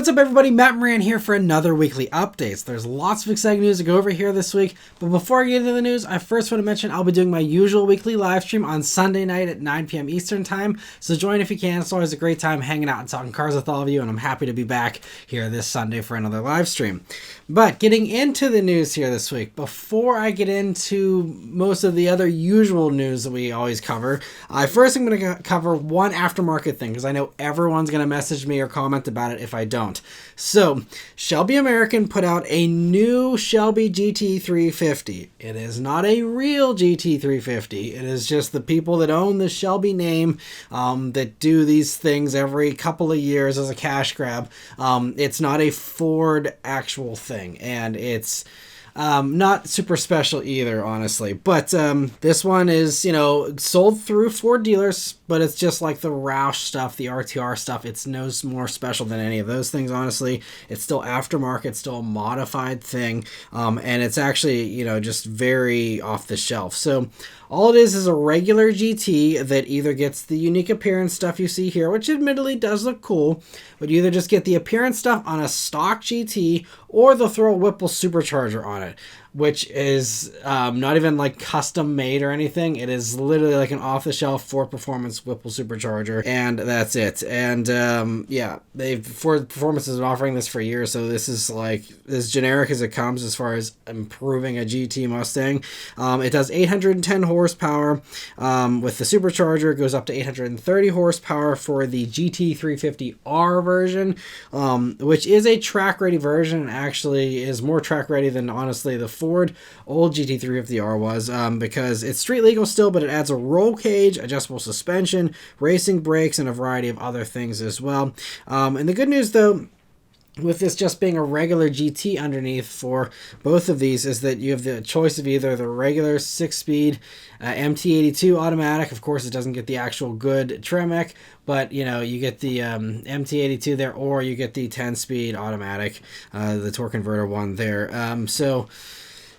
What's up everybody, Maran here for another weekly updates. There's lots of exciting news to go over here this week, but before I get into the news, I first want to mention I'll be doing my usual weekly live stream on Sunday night at 9 p.m. Eastern time, so join if you can. It's always a great time hanging out and talking cars with all of you, and I'm happy to be back here this Sunday for another live stream. But getting into the news here this week, before I get into most of the other usual news that we always cover, first I'm going to cover one aftermarket thing, because I know everyone's going to message me or comment about it if I don't. So, Shelby American put out a new Shelby GT350. It is not a real GT350. It is just the people that own the Shelby name that do these things every couple of years as a cash grab. It's not a Ford actual thing, and it's not super special either, honestly. But this one is, sold through Ford dealers, but it's just like the Roush stuff, the RTR stuff. It's no more special than any of those things, honestly. It's still aftermarket, still a modified thing, and it's actually, just very off the shelf. So all it is a regular GT that either gets the unique appearance stuff you see here, which admittedly does look cool, but you either just get the appearance stuff on a stock GT, or they'll throw a Whipple supercharger on it, which is not even like custom made or anything. It is literally like an off-the-shelf Ford Performance Whipple supercharger, and that's it. And yeah, Ford Performance has been offering this for years, so this is like as generic as it comes as far as improving a GT Mustang. It does 810 horsepower with the supercharger. It goes up to 830 horsepower for the GT350R version, which is a track-ready version, and actually is more track-ready than, honestly, the Ford old GT350R was, because it's street legal still, but it adds a roll cage, adjustable suspension, racing brakes, and a variety of other things as well. And the good news, though, with this just being a regular GT underneath for both of these, is that you have the choice of either the regular 6-speed MT82 automatic. Of course, it doesn't get the actual good Tremec, but you get the MT82 there, or you get the 10-speed automatic, the torque converter one there. So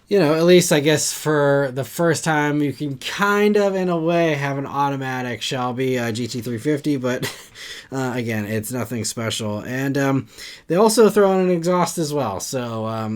at least I guess for the first time you can kind of, in a way, have an automatic Shelby GT350, but again, it's nothing special. And they also throw in an exhaust as well, so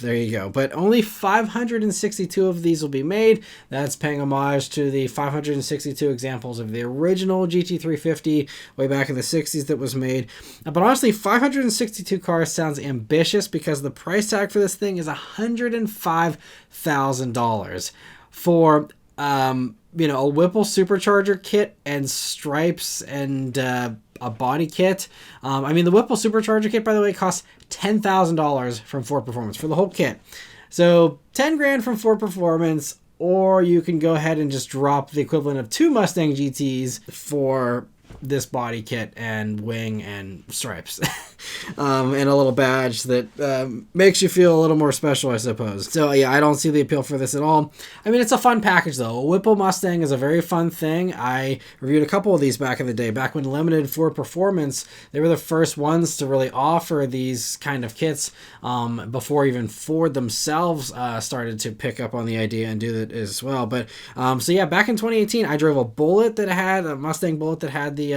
there you go. But only 562 of these will be made. That's paying homage to the 562 examples of the original GT350 way back in the 60s that was made. But honestly, 562 cars sounds ambitious, because the price tag for this thing is $105,000 for a Whipple supercharger kit and stripes and a body kit. I mean, the Whipple supercharger kit, by the way, costs $10,000 from Ford Performance for the whole kit. So 10 grand from Ford Performance, or you can go ahead and just drop the equivalent of 2 Mustang GTs for this body kit and wing and stripes and a little badge that makes you feel a little more special, I suppose. So yeah, I don't see the appeal for this at all. I mean, it's a fun package though. A Whipple Mustang is a very fun thing. I reviewed a couple of these back in the day, back when limited Ford Performance, they were the first ones to really offer these kind of kits, before even Ford themselves started to pick up on the idea and do that as well. But so yeah, back in 2018, I drove a Bullet that had a Mustang Bullet that had the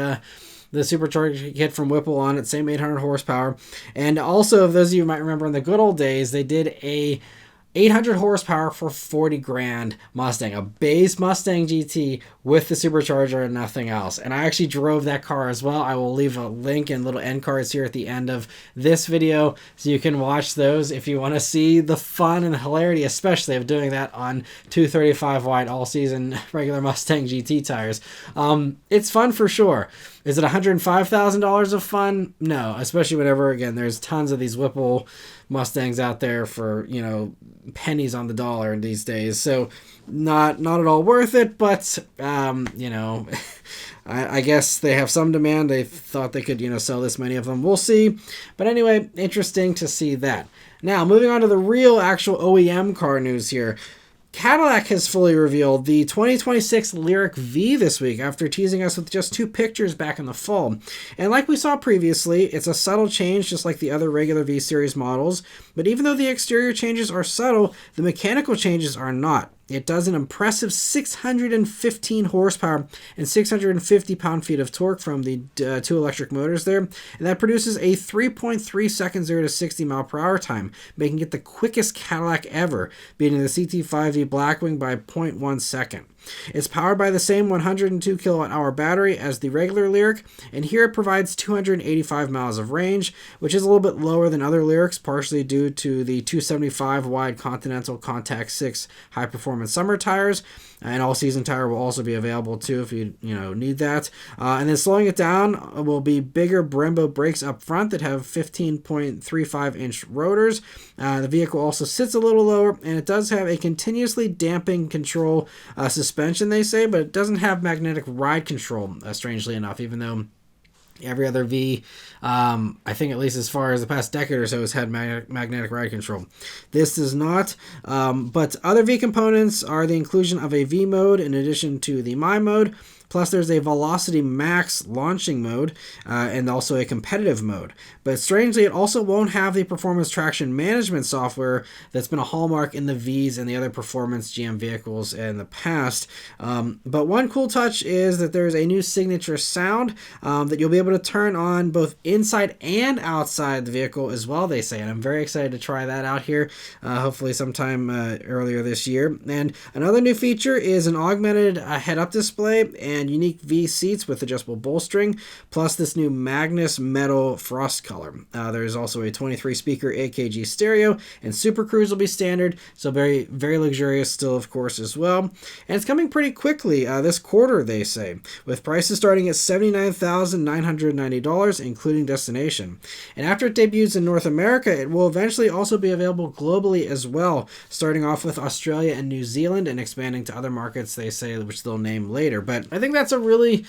supercharger kit from Whipple on it, same 800 horsepower. And also, those of you might remember in the good old days, they did a 800 horsepower for 40 grand Mustang, a base Mustang GT with the supercharger and nothing else. And I actually drove that car as well. I will leave a link and little end cards here at the end of this video, so you can watch those if you want to see the fun and hilarity, especially of doing that on 235 wide all-season regular Mustang GT tires. It's fun for sure. Is it $105,000 of fun? No, especially whenever, again, there's tons of these Whipple Mustangs out there for, pennies on the dollar these days. So not at all worth it, but, I guess they have some demand. They thought they could, sell this many of them. We'll see. But anyway, interesting to see that. Now, moving on to the real actual OEM car news here. Cadillac has fully revealed the 2026 LYRIQ-V this week, after teasing us with just 2 pictures back in the fall. And like we saw previously, it's a subtle change just like the other regular V-Series models, but even though the exterior changes are subtle, the mechanical changes are not. It does an impressive 615 horsepower and 650 pound-feet of torque from the two electric motors there, and that produces a 3.3 second 0 to 60 mile per hour time, making it the quickest Cadillac ever, beating the GT350 Blackwing by 0.1 second. It's powered by the same 102 kilowatt hour battery as the regular LYRIQ, and here it provides 285 miles of range, which is a little bit lower than other LYRIQs, partially due to the 275 wide Continental Contact 6 high performance summer tires. And all-season tire will also be available too if you need that. And then slowing it down will be bigger Brembo brakes up front that have 15.35-inch rotors. The vehicle also sits a little lower, and it does have a continuously damping control suspension, they say, but it doesn't have magnetic ride control, strangely enough, even though every other V, I think at least as far as the past decade or so, has had magnetic ride control. This does not, but other V components are the inclusion of a V mode in addition to the My mode. Plus, there's a Velocity Max launching mode and also a competitive mode. But strangely, it also won't have the performance traction management software that's been a hallmark in the Vs and the other performance GM vehicles in the past. But one cool touch is that there's a new signature sound that you'll be able to turn on both inside and outside the vehicle as well, they say. And I'm very excited to try that out here, hopefully sometime earlier this year. And another new feature is an augmented head-up display and unique V seats with adjustable bolstering, plus this new Magnus metal frost color. There's also a 23 speaker 8kg stereo, and Super Cruise will be standard, so very, very luxurious still, of course, as well. And it's coming pretty quickly this quarter, they say, with prices starting at $79,990, including destination. And after it debuts in North America, it will eventually also be available globally as well, starting off with Australia and New Zealand and expanding to other markets, they say, which they'll name later. But I think that's a really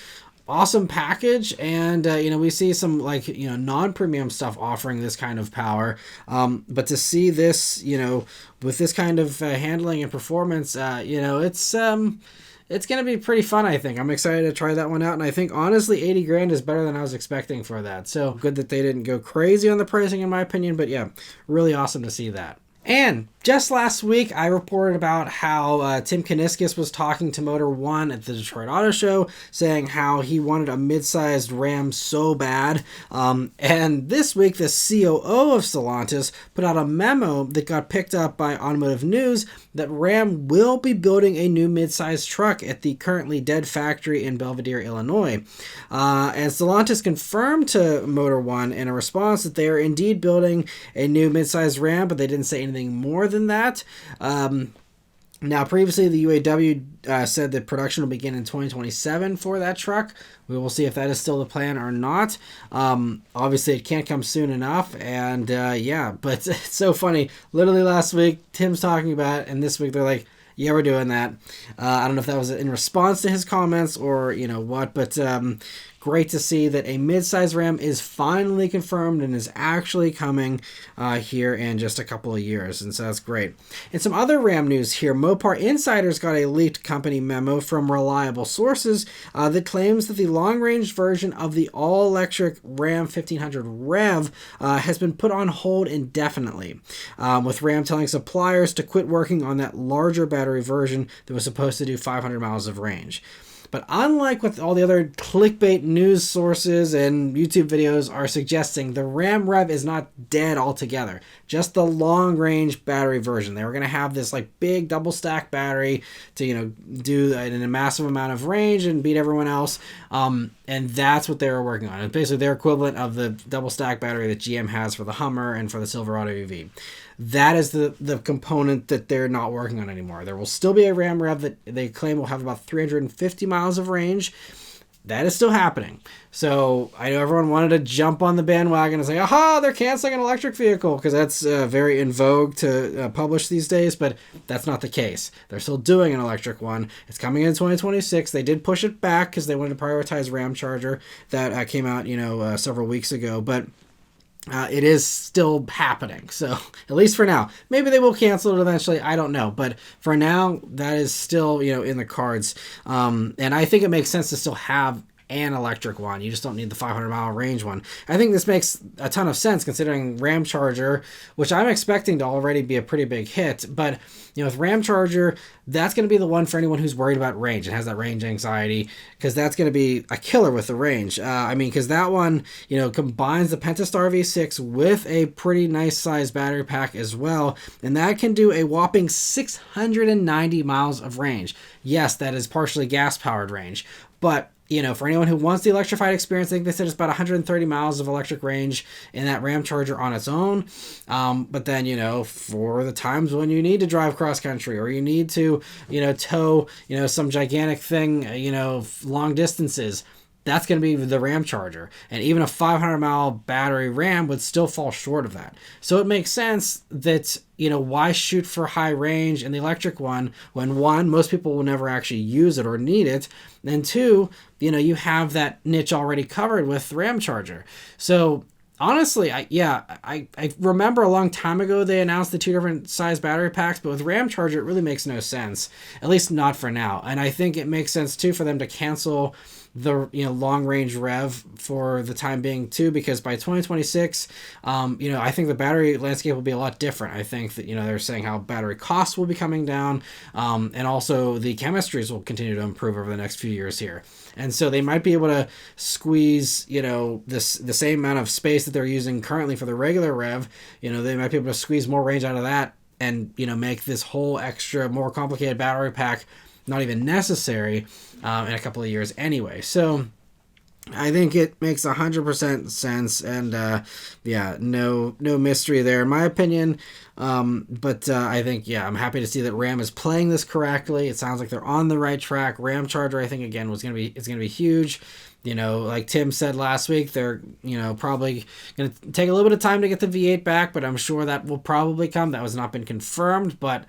awesome package, and we see some non-premium stuff offering this kind of power, but to see this with this kind of handling and performance, it's going to be pretty fun. I think I'm excited to try that one out, and I think honestly 80 grand is better than I was expecting for that, so good that they didn't go crazy on the pricing in my opinion. But yeah, really awesome to see that. And just last week, I reported about how Tim Kuniskis was talking to Motor One at the Detroit Auto Show, saying how he wanted a mid-sized Ram so bad. And this week, the COO of Stellantis put out a memo that got picked up by Automotive News that Ram will be building a new mid-sized truck at the currently dead factory in Belvidere, Illinois. And Stellantis confirmed to Motor One in a response that they are indeed building a new mid-sized Ram, but they didn't say anything more than that. Now, previously, the UAW said that production will begin in 2027 for that truck. We will see if that is still the plan or not. Obviously, it can't come soon enough. And yeah, but it's so funny. Literally last week, Tim's talking about it, and this week they're like, yeah, we're doing that. I don't know if that was in response to his comments or what, but great to see that a mid-size Ram is finally confirmed and is actually coming here in just a couple of years, and so that's great. And some other Ram news here. Mopar Insiders got a leaked company memo from reliable sources that claims that the long-range version of the all-electric Ram 1500 Rev has been put on hold indefinitely, with Ram telling suppliers to quit working on that larger battery version that was supposed to do 500 miles of range. But unlike what all the other clickbait news sources and YouTube videos are suggesting, the Ram Rev is not dead altogether. Just the long-range battery version. They were going to have this big double-stack battery to do in a massive amount of range and beat everyone else. And that's what they were working on. It's basically their equivalent of the double-stack battery that GM has for the Hummer and for the Silverado EV. That is the component that they're not working on anymore. There will still be a Ram Rev that they claim will have about 350 miles of range. That is still happening. So I know everyone wanted to jump on the bandwagon and say, aha, they're canceling an electric vehicle, because that's very in vogue to publish these days, but that's not the case. They're still doing an electric one. It's coming in 2026. They did push it back because they wanted to prioritize Ram Charger. That came out, several weeks ago, but it is still happening, so at least for now. Maybe they will cancel it eventually, I don't know, but for now, that is still, in the cards, and I think it makes sense to still have and electric one. You just don't need the 500-mile range one. I think this makes a ton of sense considering Ramcharger, which I'm expecting to already be a pretty big hit. But, with Ramcharger, that's going to be the one for anyone who's worried about range and has that range anxiety, because that's going to be a killer with the range. Because that one, combines the Pentastar V6 with a pretty nice size battery pack as well, and that can do a whopping 690 miles of range. Yes, that is partially gas-powered range, but for anyone who wants the electrified experience, I think they said it's about 130 miles of electric range in that Ramcharger on its own. But then, for the times when you need to drive cross country or you need to, tow, some gigantic thing, long distances, that's going to be the Ramcharger. And even a 500-mile battery Ram would still fall short of that. So it makes sense that, why shoot for high range in the electric one when, one, most people will never actually use it or need it, and two, you have that niche already covered with Ramcharger. So honestly, I remember a long time ago they announced the two different size battery packs, but with Ramcharger it really makes no sense, at least not for now. And I think it makes sense too for them to cancel the long range rev for the time being too, because by 2026 I think the battery landscape will be a lot different. I think that they're saying how battery costs will be coming down, and also the chemistries will continue to improve over the next few years here, and so they might be able to squeeze the same amount of space that they're using currently for the regular rev. They might be able to squeeze more range out of that and make this whole extra more complicated battery pack not even necessary in a couple of years anyway. So I think it makes 100% sense, and no mystery there in my opinion. But I think, I'm happy to see that Ram is playing this correctly. It sounds like they're on the right track. Ramcharger, I think, again, it's going to be huge. Like Tim said last week, they're, probably going to take a little bit of time to get the V8 back, but I'm sure that will probably come. That has not been confirmed, but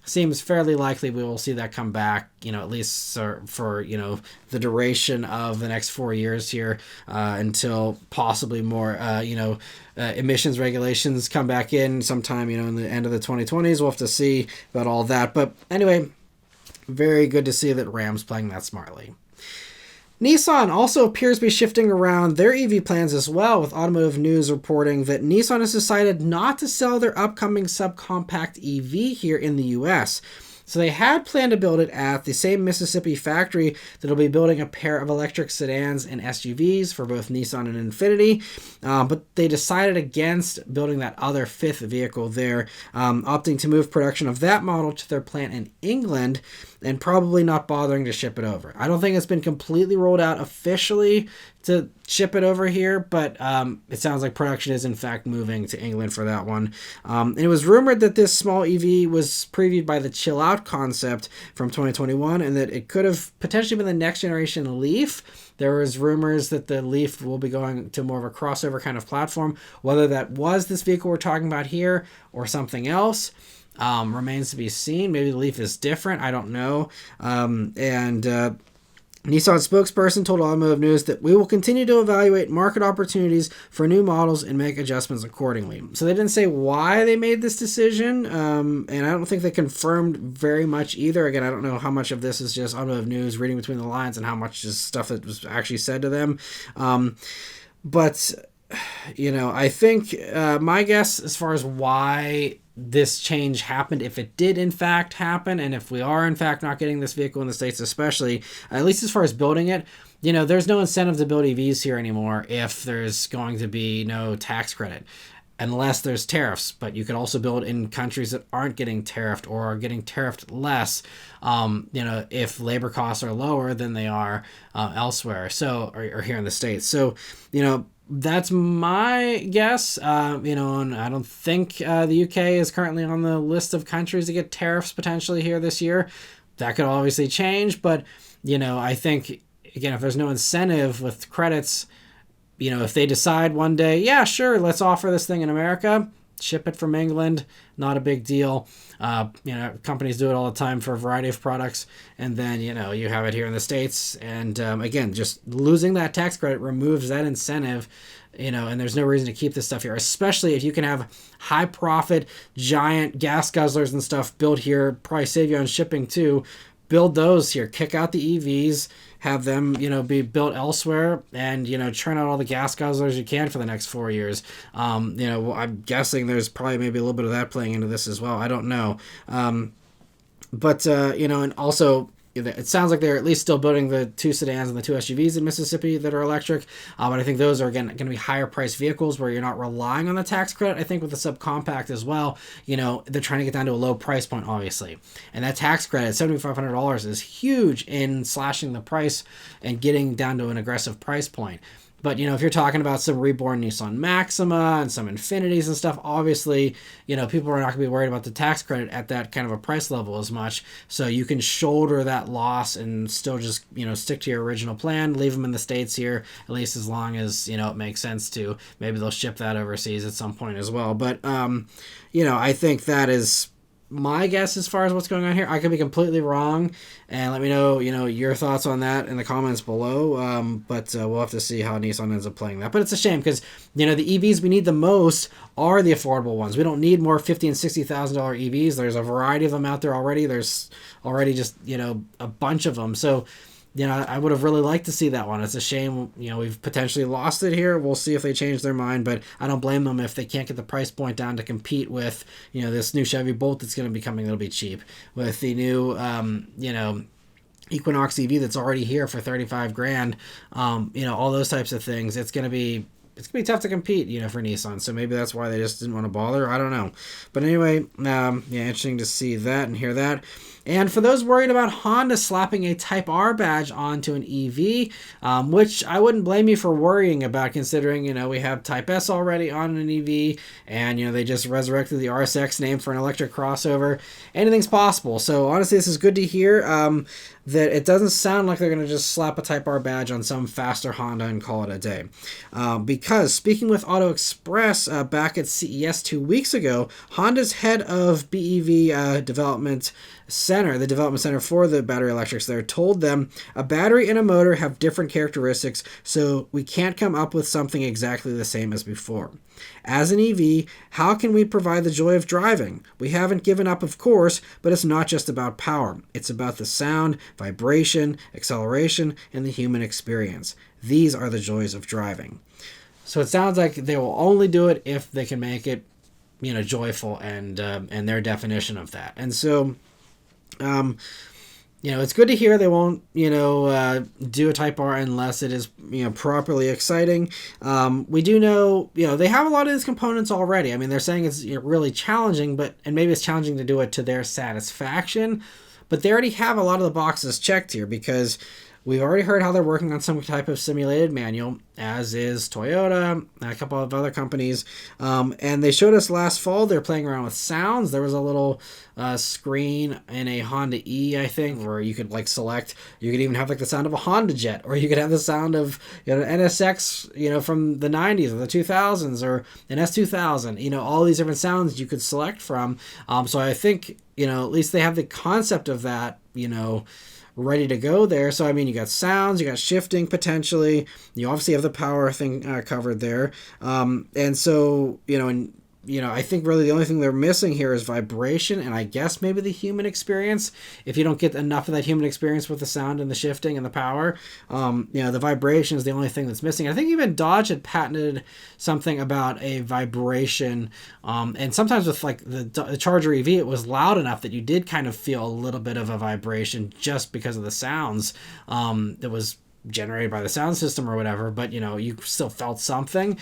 seems fairly likely we will see that come back, at least for the duration of the next 4 years here, until possibly more, emissions regulations come back in sometime, in the end of the 2020s. We'll have to see about all that. But anyway, very good to see that Ram's playing that smartly. Nissan also appears to be shifting around their EV plans as well, with Automotive News reporting that Nissan has decided not to sell their upcoming subcompact EV here in the US. So they had planned to build it at the same Mississippi factory that'll be building a pair of electric sedans and SUVs for both Nissan and Infiniti, but they decided against building that other fifth vehicle there, opting to move production of that model to their plant in England and probably not bothering to ship it over. I don't think it's been completely rolled out officially to ship it over here, but it sounds like production is in fact moving to England for that one. And it was rumored that this small EV was previewed by the Chill Out concept from 2021, and that it could have potentially been the next generation Leaf. There was rumors that the Leaf will be going to more of a crossover kind of platform. Whether that was this vehicle we're talking about here or something else remains to be seen. Maybe the Leaf is different. I don't know. Nissan spokesperson told Automotive News that we will continue to evaluate market opportunities for new models and make adjustments accordingly. So they didn't say why they made this decision, and I don't think they confirmed very much either. Again, I don't know how much of this is just Automotive News reading between the lines and how much is stuff that was actually said to them. But I think my guess as far as why this change happened, if it did in fact happen, and if we are in fact not getting this vehicle in the States, especially, at least as far as building it, there's no incentive to build EVs here anymore if there's going to be no tax credit, unless there's tariffs. But you could also build in countries that aren't getting tariffed or are getting tariffed less, if labor costs are lower than they are elsewhere, or here in the States. So, that's my guess, and I don't think the UK is currently on the list of countries to get tariffs potentially here this year. That could obviously change, but, I think, again, if there's no incentive with credits, if they decide one day, yeah, sure, let's offer this thing in America, ship it from England, not a big deal. Companies do it all the time for a variety of products, and then, you have it here in the States, and again, just losing that tax credit removes that incentive, and there's no reason to keep this stuff here, especially if you can have high profit, giant gas guzzlers and stuff built here, probably save you on shipping too. Build those here, kick out the EVs, have them, be built elsewhere and, churn out all the gas guzzlers you can for the next 4 years. I'm guessing there's probably maybe a little bit of that playing into this as well. I don't know. And also, it sounds like they're at least still building the 2 sedans and the 2 SUVs in Mississippi that are electric. But I think those are, again, going to be higher priced vehicles where you're not relying on the tax credit. I think with the subcompact as well, they're trying to get down to a low price point, obviously. And that tax credit, $7,500, is huge in slashing the price and getting down to an aggressive price point. But, if you're talking about some reborn Nissan Maxima and some Infinities and stuff, obviously, people are not going to be worried about the tax credit at that kind of a price level as much. So you can shoulder that loss and still just, stick to your original plan, leave them in the States here, at least as long as, it makes sense to. Maybe they'll ship that overseas at some point as well. But, I think that is my guess as far as what's going on here. I could be completely wrong, and let me know, your thoughts on that in the comments below. But we'll have to see how Nissan ends up playing that. But it's a shame because, the EVs we need the most are the affordable ones. We don't need more $50,000 and $60,000 EVs. There's a variety of them out there already. There's already just, a bunch of them. So, I would have really liked to see that one. It's a shame, we've potentially lost it here. We'll see if they change their mind, but I don't blame them if they can't get the price point down to compete with, this new Chevy Bolt that's going to be coming that'll be cheap, with the new, Equinox EV that's already here for $35,000. All those types of things. It's going to be tough to compete, for Nissan. So maybe that's why they just didn't want to bother. I don't know. But anyway, interesting to see that and hear that. And for those worried about Honda slapping a Type R badge onto an EV, which I wouldn't blame you for worrying about, considering, we have Type S already on an EV, and, they just resurrected the RSX name for an electric crossover. Anything's possible. So honestly, this is good to hear. That it doesn't sound like they're going to just slap a Type R badge on some faster Honda and call it a day. Because speaking with Auto Express back at CES 2 weeks ago, Honda's head of BEV development center, the development center for the battery electrics there, told them a battery and a motor have different characteristics, so we can't come up with something exactly the same as before. As an EV, how can we provide the joy of driving? We haven't given up, of course, but it's not just about power. It's about the sound, vibration, acceleration, and the human experience. These are the joys of driving. So it sounds like they will only do it if they can make it, joyful and their definition of that. And so, it's good to hear they won't, do a Type R unless it is, properly exciting. We do know, they have a lot of these components already. I mean, they're saying it's really challenging, and maybe it's challenging to do it to their satisfaction, but they already have a lot of the boxes checked here because we've already heard how they're working on some type of simulated manual, as is Toyota, a couple of other companies. And they showed us last fall they're playing around with sounds. There was a little screen in a Honda E, I think, where you could select. You could even have the sound of a Honda Jet, or you could have the sound of an NSX, from the 90s or the 2000s, or an S2000. All these different sounds you could select from. So I think at least they have the concept of that, ready to go there. So, you got sounds, you got shifting potentially. You obviously have the power thing covered there. And so, I think really the only thing they're missing here is vibration, and I guess maybe the human experience. If you don't get enough of that human experience with the sound and the shifting and the power, the vibration is the only thing that's missing. I think even Dodge had patented something about a vibration, and sometimes with the Charger EV, it was loud enough that you did kind of feel a little bit of a vibration just because of the sounds that was generated by the sound system or whatever, but you still felt something.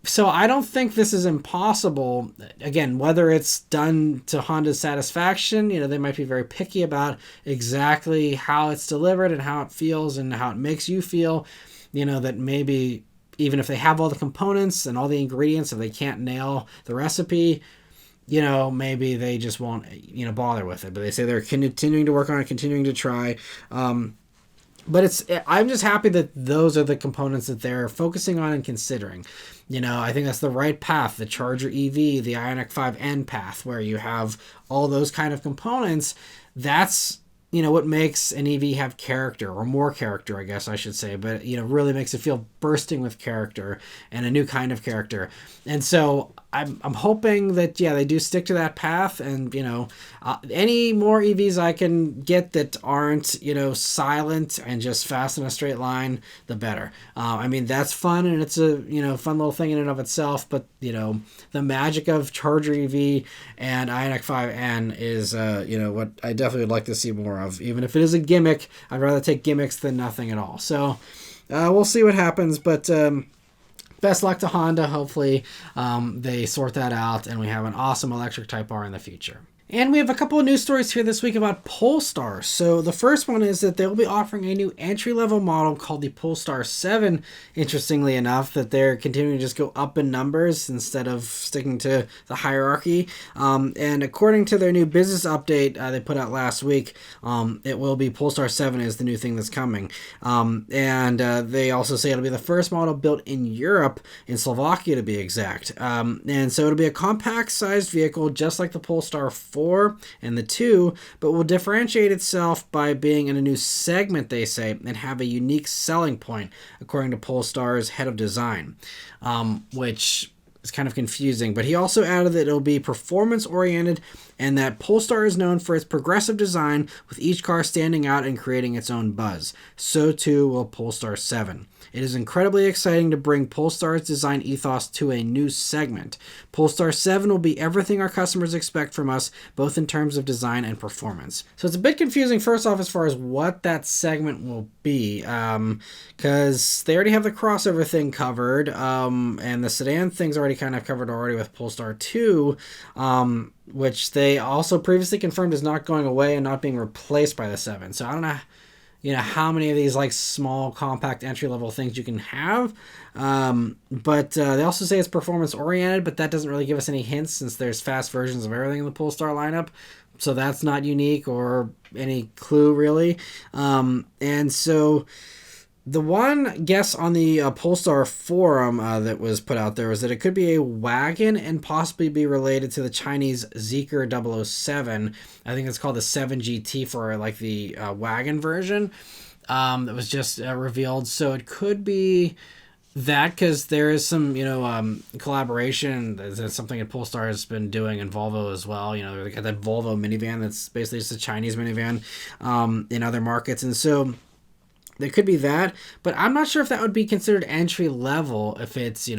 So I don't think this is impossible. Again, whether it's done to Honda's satisfaction, they might be very picky about exactly how it's delivered and how it feels and how it makes you feel, that maybe even if they have all the components and all the ingredients, if they can't nail the recipe, maybe they just won't, bother with it. But they say they're continuing to work on it, continuing to try. But I'm just happy that those are the components that they're focusing on and considering. I think that's the right path. The Charger EV, the Ioniq 5N path, where you have all those kind of components. That's what makes an EV have character, or more character, I guess I should say, but, really makes it feel bursting with character and a new kind of character. And so I'm hoping that, they do stick to that path, and, any more EVs I can get that aren't, silent and just fast in a straight line, the better. I mean, that's fun, and it's a, fun little thing in and of itself, but, the magic of Charger EV and Ioniq 5N is, what I definitely would like to see more of. Even if it is a gimmick, I'd rather take gimmicks than nothing at all. So we'll see what happens, but best luck to Honda. Hopefully they sort that out and we have an awesome electric Type R in the future. And we have a couple of news stories here this week about Polestar. So the first one is that they'll be offering a new entry-level model called the Polestar 7, interestingly enough, that they're continuing to just go up in numbers instead of sticking to the hierarchy. And according to their new business update they put out last week, it will be Polestar 7 is the new thing that's coming. And they also say it'll be the first model built in Europe, in Slovakia to be exact. And so it'll be a compact-sized vehicle just like the Polestar 4 and the 2, but will differentiate itself by being in a new segment, they say, and have a unique selling point, according to Polestar's head of design, which is kind of confusing. But he also added that it'll be performance-oriented and that Polestar is known for its progressive design, with each car standing out and creating its own buzz. So too will Polestar 7. It is incredibly exciting to bring Polestar's design ethos to a new segment. Polestar 7 will be everything our customers expect from us, both in terms of design and performance. So it's a bit confusing, first off, as far as what that segment will be, because they already have the crossover thing covered, and the sedan thing's already kind of covered already with Polestar 2, which they also previously confirmed is not going away and not being replaced by the 7. So I don't know, how many of these like small compact entry level things you can have. But they also say it's performance oriented, but that doesn't really give us any hints since there's fast versions of everything in the Polestar lineup. So that's not unique or any clue really. And so the one guess on the Polestar forum that was put out there was that it could be a wagon and possibly be related to the Chinese Zeekr 007. I think it's called the 7 GT for like the wagon version that was just revealed. So it could be that, because there is some, collaboration. That's something that Polestar has been doing, and Volvo as well. They got that Volvo minivan that's basically just a Chinese minivan in other markets. And so there could be that, but I'm not sure if that would be considered entry level if it's,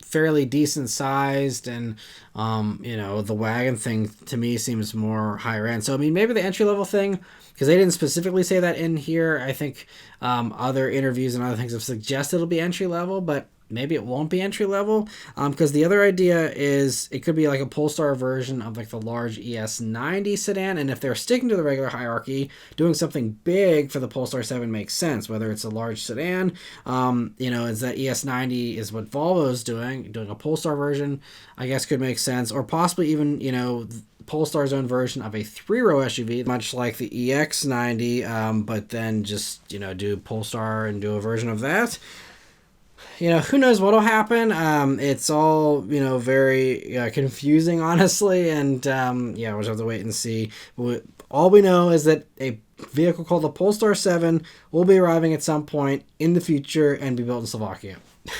fairly decent sized, and, the wagon thing to me seems more higher end. So, I mean, maybe the entry level thing, because they didn't specifically say that in here. I think other interviews and other things have suggested it'll be entry level, but maybe it won't be entry level, because the other idea is it could be like a Polestar version of like the large ES90 sedan, and if they're sticking to the regular hierarchy, doing something big for the Polestar 7 makes sense, whether it's a large sedan, is that ES90 is what Volvo's doing a Polestar version, I guess could make sense, or possibly even, Polestar's own version of a 3-row SUV, much like the EX90, but then just, do Polestar and do a version of that. Who knows what'll happen. It's all, very confusing, honestly, and we'll just have to wait and see. All we know is that a vehicle called the Polestar 7 will be arriving at some point in the future and be built in Slovakia.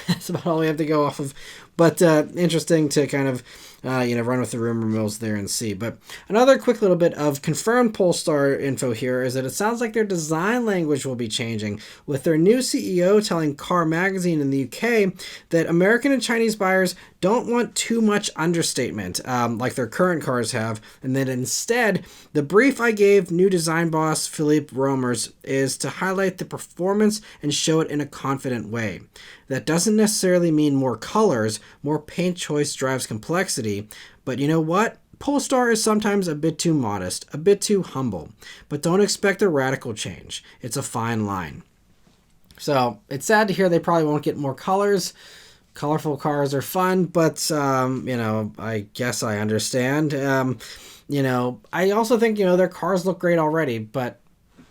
That's about all we have to go off of. But interesting to kind of, run with the rumor mills there and see. But another quick little bit of confirmed Polestar info here is that it sounds like their design language will be changing, with their new CEO telling Car Magazine in the UK that American and Chinese buyers don't want too much understatement, like their current cars have, and that instead, the brief I gave new design boss Philippe Romers is to highlight the performance and show it in a confident way. That doesn't necessarily mean more colors, more paint choice drives complexity, but you know what? Polestar is sometimes a bit too modest, a bit too humble, but don't expect a radical change. It's a fine line. So it's sad to hear they probably won't get more colors. Colorful cars are fun, but, I guess I understand. I also think, their cars look great already, but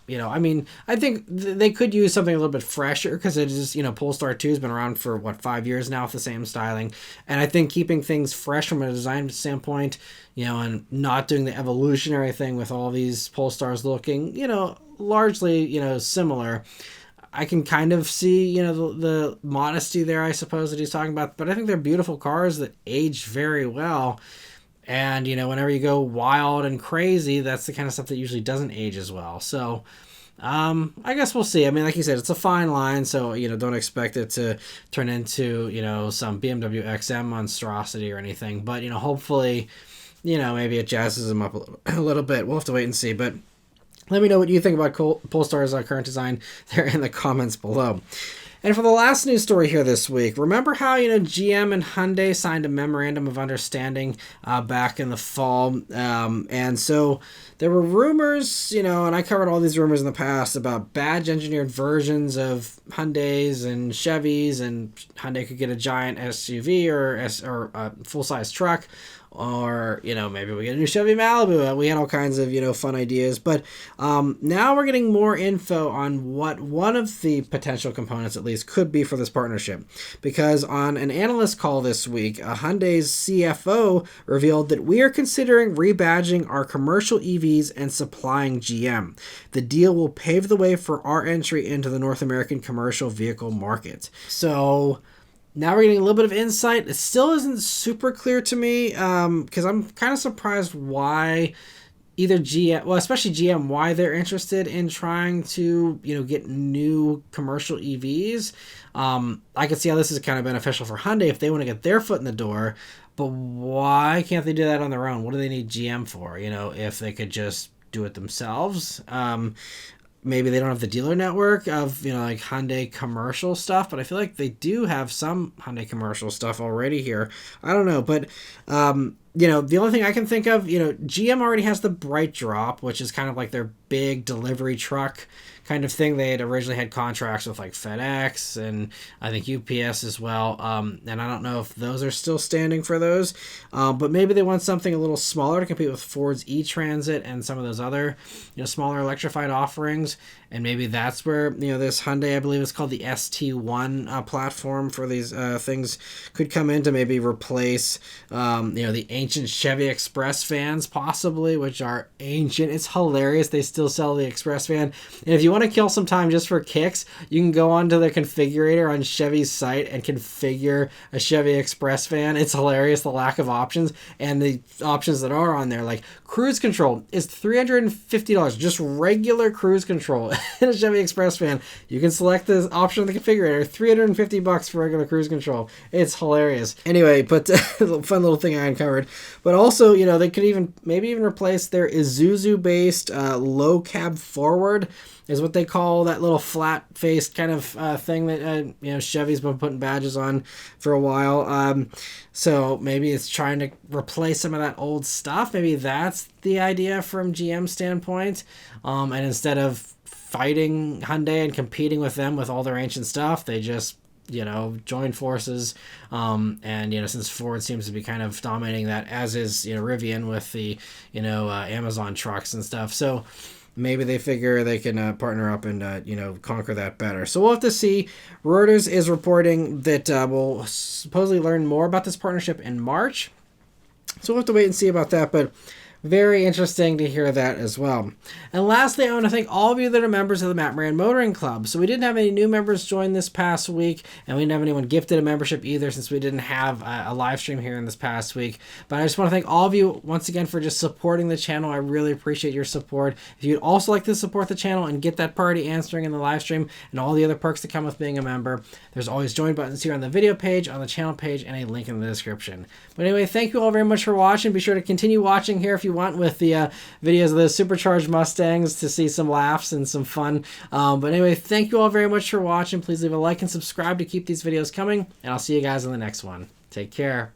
I mean, I think they could use something a little bit fresher because it is, Polestar 2 has been around for, 5 years now with the same styling. And I think keeping things fresh from a design standpoint, and not doing the evolutionary thing with all these Polestars looking, largely, similar. I can kind of see, the modesty there, I suppose, that he's talking about. But I think they're beautiful cars that age very well. And, whenever you go wild and crazy, that's the kind of stuff that usually doesn't age as well. So, I guess we'll see. I mean, like you said, it's a fine line. So, don't expect it to turn into, some BMW XM monstrosity or anything. But, hopefully, maybe it jazzes them up a little bit. We'll have to wait and see. But let me know what you think about Polestar's current design there in the comments below. And for the last news story here this week, remember how, GM and Hyundai signed a memorandum of understanding back in the fall? And so there were rumors, and I covered all these rumors in the past about badge engineered versions of Hyundais and Chevys, and Hyundai could get a giant SUV or a full-size truck. Or, maybe we get a new Chevy Malibu. We had all kinds of, fun ideas. But now we're getting more info on what one of the potential components, at least, could be for this partnership. Because on an analyst call this week, Hyundai's CFO revealed that we are considering rebadging our commercial EVs and supplying GM. The deal will pave the way for our entry into the North American commercial vehicle market. So now we're getting a little bit of insight. It still isn't super clear to me because I'm kind of surprised why either GM, well, especially GM, why they're interested in trying to, get new commercial EVs. I could see how this is kind of beneficial for Hyundai if they want to get their foot in the door, but why can't they do that on their own? What do they need GM for, if they could just do it themselves? Maybe they don't have the dealer network of, like Hyundai commercial stuff, but I feel like they do have some Hyundai commercial stuff already here. I don't know, but, the only thing I can think of, GM already has the Bright Drop, which is kind of like their big delivery truck kind of thing. They had originally had contracts with like FedEx and I think UPS as well. And I don't know if those are still standing for those, but maybe they want something a little smaller to compete with Ford's e-Transit and some of those other, smaller electrified offerings. And maybe that's where, this Hyundai, I believe it's called the ST1 platform for these things could come in to maybe replace, the ancient Chevy Express vans possibly, which are ancient. It's hilarious. They still sell the Express van. And if you want to kill some time just for kicks, you can go onto the configurator on Chevy's site and configure a Chevy Express van. It's hilarious, the lack of options, and the options that are on there, like cruise control is $350, just regular cruise control in a Chevy Express van. You can select the option on the configurator, $350 for regular cruise control. It's hilarious. Anyway, but fun little thing I uncovered. But also, they could maybe even replace their Isuzu-based low cab forward is what they call that little flat-faced kind of thing that Chevy's been putting badges on for a while. So maybe it's trying to replace some of that old stuff. Maybe that's the idea from GM's standpoint. And instead of fighting Hyundai and competing with them with all their ancient stuff, they just join forces. And since Ford seems to be kind of dominating that, as is Rivian with the Amazon trucks and stuff. So maybe they figure they can partner up and, conquer that better. So we'll have to see. Reuters is reporting that we'll supposedly learn more about this partnership in March. So we'll have to wait and see about that. But very interesting to hear that as well. And lastly, I want to thank all of you that are members of the Maran Motoring Club. So we didn't have any new members join this past week, and we didn't have anyone gifted a membership either since we didn't have a live stream here in this past week. But I just want to thank all of you once again for just supporting the channel. I really appreciate your support. If you'd also like to support the channel and get that party answering in the live stream and all the other perks that come with being a member, there's always join buttons here on the video page, on the channel page, and a link in the description. But anyway, thank you all very much for watching. Be sure to continue watching here if you want with the videos of the supercharged Mustangs to see some laughs and some fun. But anyway, thank you all very much for watching. Please leave a like and subscribe to keep these videos coming, and I'll see you guys in the next one. Take care.